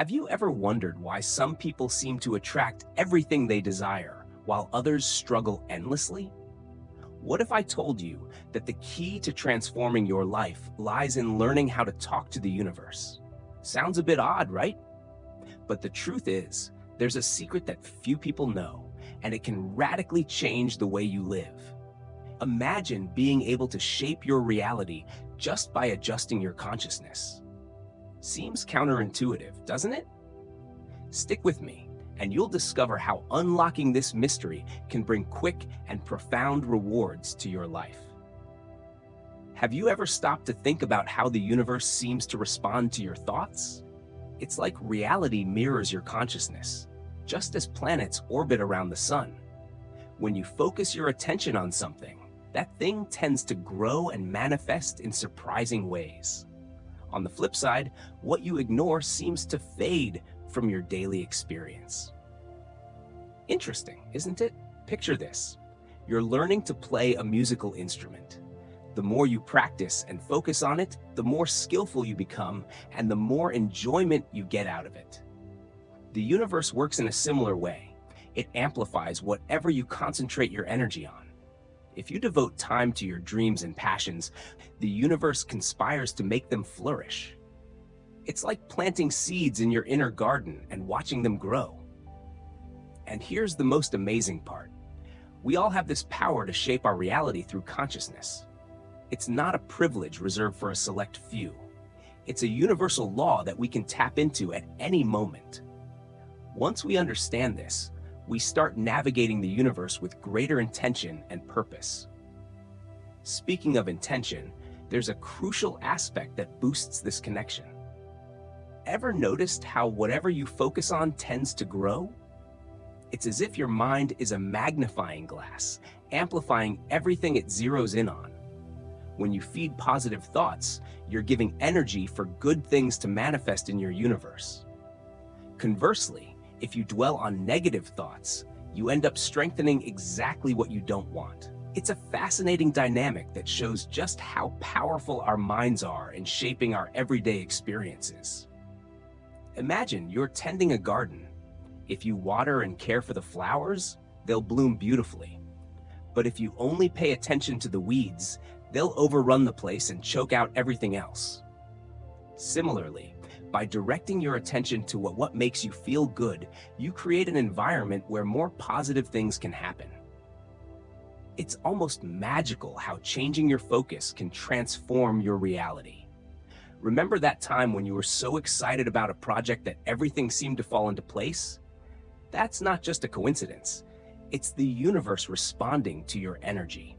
Have you ever wondered why some people seem to attract everything they desire, while others struggle endlessly? What if I told you that the key to transforming your life lies in learning how to talk to the universe? Sounds a bit odd, right? But the truth is, there's a secret that few people know, and it can radically change the way you live. Imagine being able to shape your reality just by adjusting your consciousness. Seems counterintuitive, doesn't it? Stick with me, and you'll discover how unlocking this mystery can bring quick and profound rewards to your life. Have you ever stopped to think about how the universe seems to respond to your thoughts? It's like reality mirrors your consciousness, just as planets orbit around the sun. When you focus your attention on something, that thing tends to grow and manifest in surprising ways. On the flip side, what you ignore seems to fade from your daily experience. Interesting, isn't it? Picture this. You're learning to play a musical instrument. The more you practice and focus on it, the more skillful you become and the more enjoyment you get out of it. The universe works in a similar way. It amplifies whatever you concentrate your energy on. If you devote time to your dreams and passions, the universe conspires to make them flourish. It's like planting seeds in your inner garden and watching them grow. And here's the most amazing part. We all have this power to shape our reality through consciousness. It's not a privilege reserved for a select few. It's a universal law that we can tap into at any moment. Once we understand this, we start navigating the universe with greater intention and purpose. Speaking of intention, there's a crucial aspect that boosts this connection. Ever noticed how whatever you focus on tends to grow? It's as if your mind is a magnifying glass, amplifying everything it zeroes in on. When you feed positive thoughts, you're giving energy for good things to manifest in your universe. Conversely, if you dwell on negative thoughts, you end up strengthening exactly what you don't want. It's a fascinating dynamic that shows just how powerful our minds are in shaping our everyday experiences. Imagine you're tending a garden. If you water and care for the flowers, they'll bloom beautifully. But if you only pay attention to the weeds, they'll overrun the place and choke out everything else. Similarly, by directing your attention to what makes you feel good, you create an environment where more positive things can happen. It's almost magical how changing your focus can transform your reality. Remember that time when you were so excited about a project that everything seemed to fall into place? That's not just a coincidence. It's the universe responding to your energy.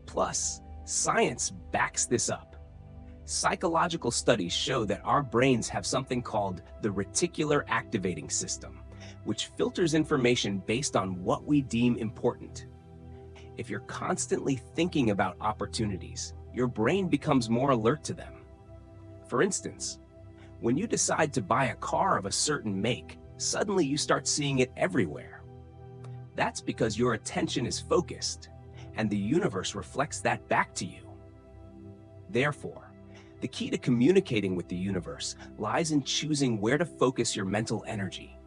Plus, science backs this up. Psychological studies show that our brains have something called the reticular activating system, which filters information based on what we deem important. If you're constantly thinking about opportunities, your brain becomes more alert to them. For instance, when you decide to buy a car of a certain make, suddenly you start seeing it everywhere. That's because your attention is focused, and the universe reflects that back to you. Therefore, the key to communicating with the universe lies in choosing where to focus your mental energy.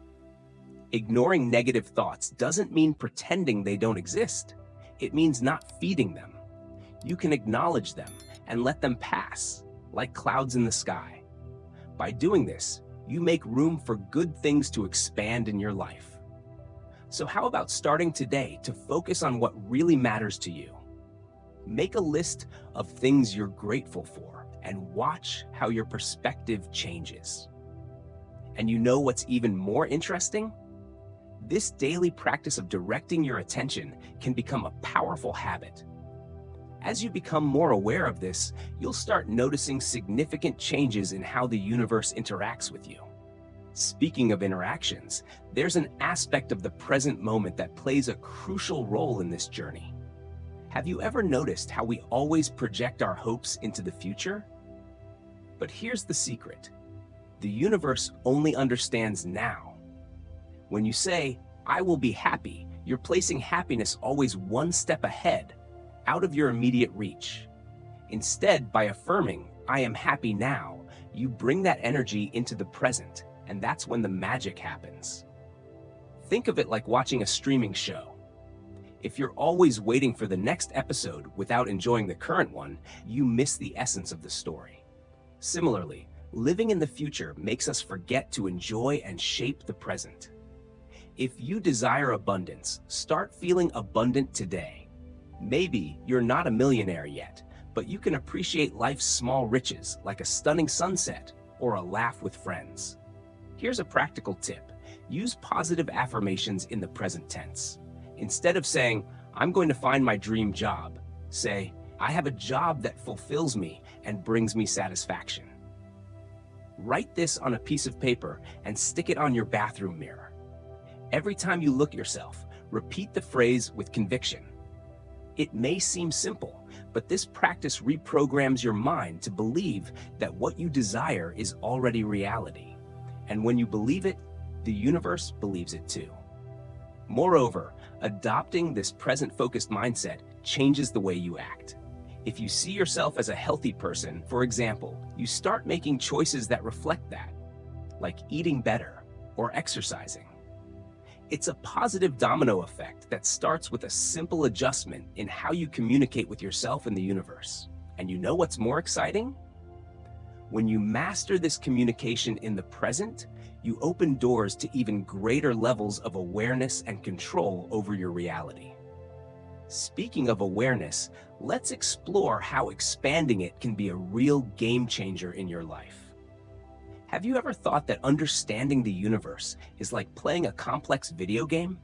Ignoring negative thoughts doesn't mean pretending they don't exist. It means not feeding them. You can acknowledge them and let them pass, like clouds in the sky. By doing this, you make room for good things to expand in your life. So how about starting today to focus on what really matters to you? Make a list of things you're grateful for and watch how your perspective changes. And you know what's even more interesting? This daily practice of directing your attention can become a powerful habit. As you become more aware of this, you'll start noticing significant changes in how the universe interacts with you. Speaking of interactions, there's an aspect of the present moment that plays a crucial role in this journey. Have you ever noticed how we always project our hopes into the future? But here's the secret. The universe only understands now. When you say, "I will be happy," you're placing happiness always one step ahead, out of your immediate reach. Instead, by affirming, "I am happy now," you bring that energy into the present, And that's when the magic happens. Think of it like watching a streaming show. If you're always waiting for the next episode without enjoying the current one, you miss the essence of the story. Similarly, living in the future makes us forget to enjoy and shape the present. If you desire abundance, start feeling abundant today. Maybe you're not a millionaire yet, but you can appreciate life's small riches like a stunning sunset or a laugh with friends. Here's a practical tip. Use positive affirmations in the present tense. Instead of saying, "I'm going to find my dream job," say, "I have a job that fulfills me and brings me satisfaction." Write this on a piece of paper and stick it on your bathroom mirror. Every time you look at yourself, repeat the phrase with conviction. It may seem simple, but this practice reprograms your mind to believe that what you desire is already reality. And when you believe it, the universe believes it too. Moreover, adopting this present-focused mindset changes the way you act. If you see yourself as a healthy person, for example, you start making choices that reflect that, like eating better or exercising. It's a positive domino effect that starts with a simple adjustment in how you communicate with yourself and the universe. And you know what's more exciting? When you master this communication in the present, you open doors to even greater levels of awareness and control over your reality. Speaking of awareness, let's explore how expanding it can be a real game changer in your life. Have you ever thought that understanding the universe is like playing a complex video game?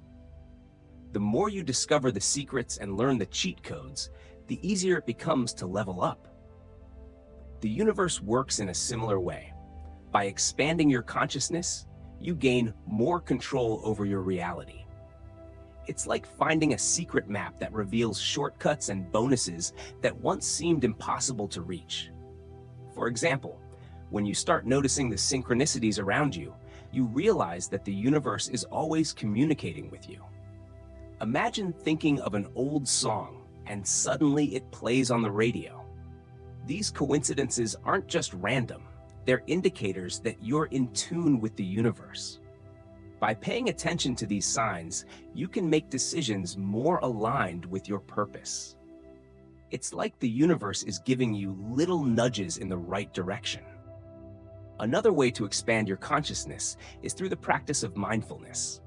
The more you discover the secrets and learn the cheat codes, the easier it becomes to level up. The universe works in a similar way. By expanding your consciousness, you gain more control over your reality. It's like finding a secret map that reveals shortcuts and bonuses that once seemed impossible to reach. For example, when you start noticing the synchronicities around you, you realize that the universe is always communicating with you. Imagine thinking of an old song and suddenly it plays on the radio. These coincidences aren't just random. They're indicators that you're in tune with the universe. By paying attention to these signs, you can make decisions more aligned with your purpose. It's like the universe is giving you little nudges in the right direction. Another way to expand your consciousness is through the practice of mindfulness.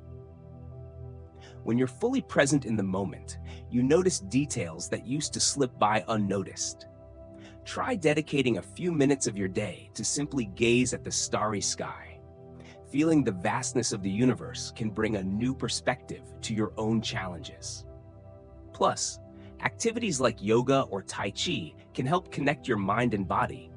When you're fully present in the moment, you notice details that used to slip by unnoticed. Try dedicating a few minutes of your day to simply gaze at the starry sky. Feeling the vastness of the universe can bring a new perspective to your own challenges. Plus, activities like yoga or Tai Chi can help connect your mind and body,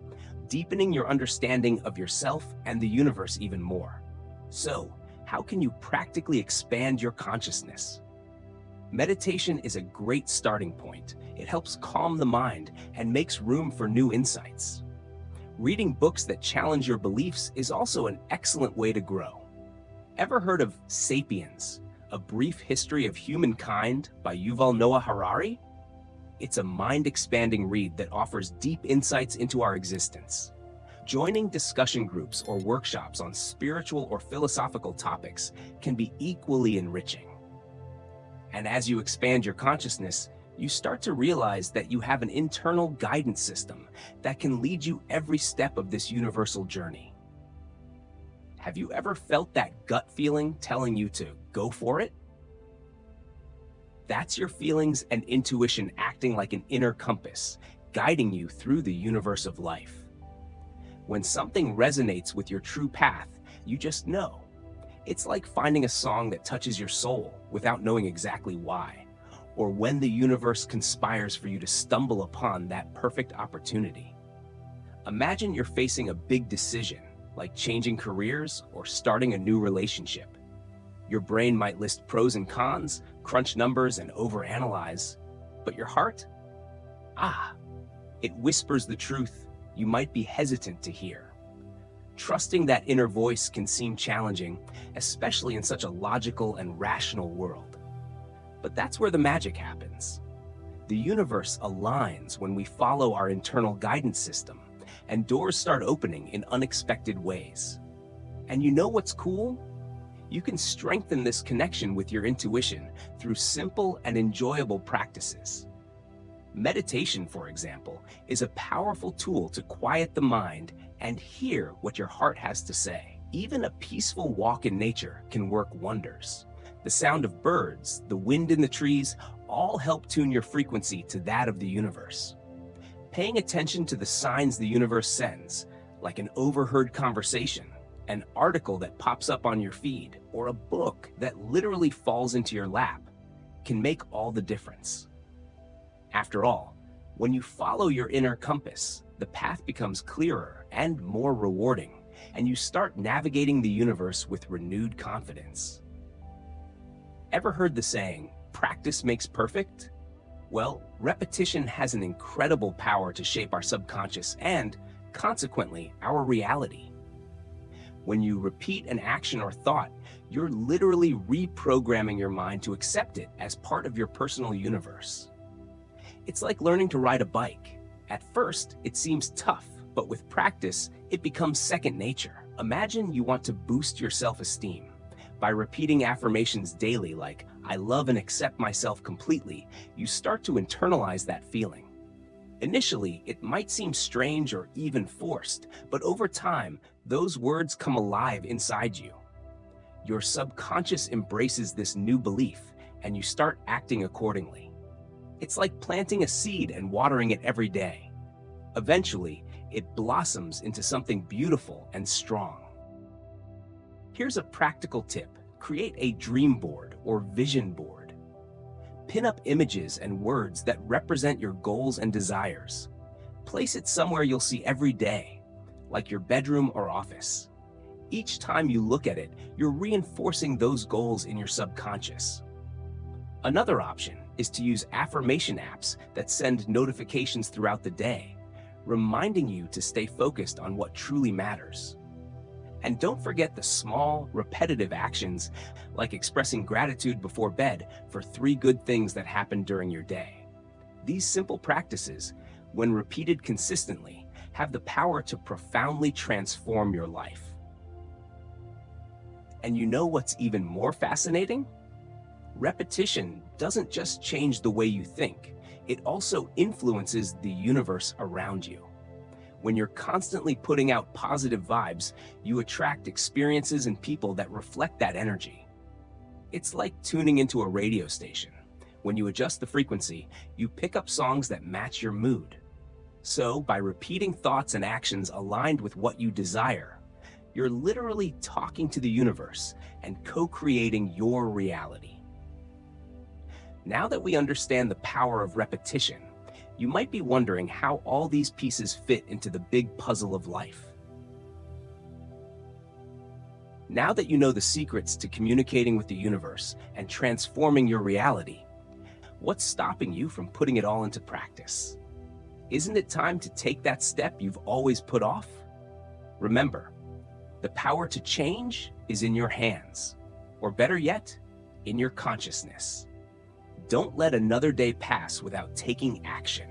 deepening your understanding of yourself and the universe even more. So, how can you practically expand your consciousness? Meditation is a great starting point. It helps calm the mind and makes room for new insights. Reading books that challenge your beliefs is also an excellent way to grow. Ever heard of *Sapiens: A Brief History of Humankind* by Yuval Noah Harari? It's a mind-expanding read that offers deep insights into our existence. Joining discussion groups or workshops on spiritual or philosophical topics can be equally enriching. And as you expand your consciousness, you start to realize that you have an internal guidance system that can lead you every step of this universal journey. Have you ever felt that gut feeling telling you to go for it? That's your feelings and intuition acting like an inner compass, guiding you through the universe of life. When something resonates with your true path, you just know. It's like finding a song that touches your soul without knowing exactly why, or when the universe conspires for you to stumble upon that perfect opportunity. Imagine you're facing a big decision, like changing careers or starting a new relationship. Your brain might list pros and cons, crunch numbers, and overanalyze, but your heart? It whispers the truth you might be hesitant to hear. Trusting that inner voice can seem challenging, especially in such a logical and rational world. But that's where the magic happens. The universe aligns when we follow our internal guidance system, and doors start opening in unexpected ways. And you know what's cool? You can strengthen this connection with your intuition through simple and enjoyable practices. Meditation, for example, is a powerful tool to quiet the mind and hear what your heart has to say. Even a peaceful walk in nature can work wonders. The sound of birds, the wind in the trees, all help tune your frequency to that of the universe. Paying attention to the signs the universe sends, like an overheard conversation, an article that pops up on your feed, or a book that literally falls into your lap, can make all the difference. After all, when you follow your inner compass, the path becomes clearer and more rewarding, and you start navigating the universe with renewed confidence. Ever heard the saying, practice makes perfect? Well, repetition has an incredible power to shape our subconscious and, consequently, our reality. When you repeat an action or thought, you're literally reprogramming your mind to accept it as part of your personal universe. It's like learning to ride a bike. At first, it seems tough, but with practice, it becomes second nature. Imagine you want to boost your self-esteem. By repeating affirmations daily like, I love and accept myself completely, you start to internalize that feeling. Initially, it might seem strange or even forced, but over time, those words come alive inside you. Your subconscious embraces this new belief, and you start acting accordingly. It's like planting a seed and watering it every day. Eventually, it blossoms into something beautiful and strong. Here's a practical tip. Create a dream board or vision board. Pin up images and words that represent your goals and desires. Place it somewhere you'll see every day, like your bedroom or office. Each time you look at it, you're reinforcing those goals in your subconscious. Another option is to use affirmation apps that send notifications throughout the day, reminding you to stay focused on what truly matters. And don't forget the small, repetitive actions like expressing gratitude before bed for 3 good things that happened during your day. These simple practices, when repeated consistently, have the power to profoundly transform your life. And you know what's even more fascinating? Repetition doesn't just change the way you think, it also influences the universe around you. When you're constantly putting out positive vibes, you attract experiences and people that reflect that energy. It's like tuning into a radio station. When you adjust the frequency, you pick up songs that match your mood. So, by repeating thoughts and actions aligned with what you desire, you're literally talking to the universe and co-creating your reality. Now that we understand the power of repetition, you might be wondering how all these pieces fit into the big puzzle of life. Now that you know the secrets to communicating with the universe and transforming your reality, what's stopping you from putting it all into practice? Isn't it time to take that step you've always put off? Remember, the power to change is in your hands, or better yet, in your consciousness. Don't let another day pass without taking action.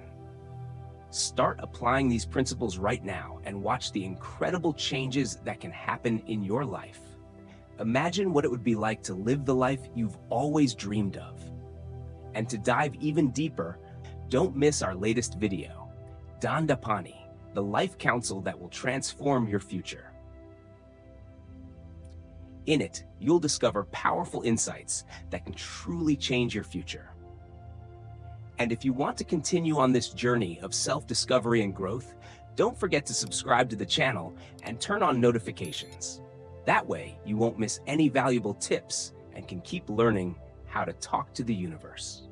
Start applying these principles right now and watch the incredible changes that can happen in your life. Imagine what it would be like to live the life you've always dreamed of. And to dive even deeper, don't miss our latest video, Dandapani, the life counsel that will transform your future. In it, you'll discover powerful insights that can truly change your future. And if you want to continue on this journey of self-discovery and growth, don't forget to subscribe to the channel and turn on notifications. That way, you won't miss any valuable tips and can keep learning how to talk to the universe.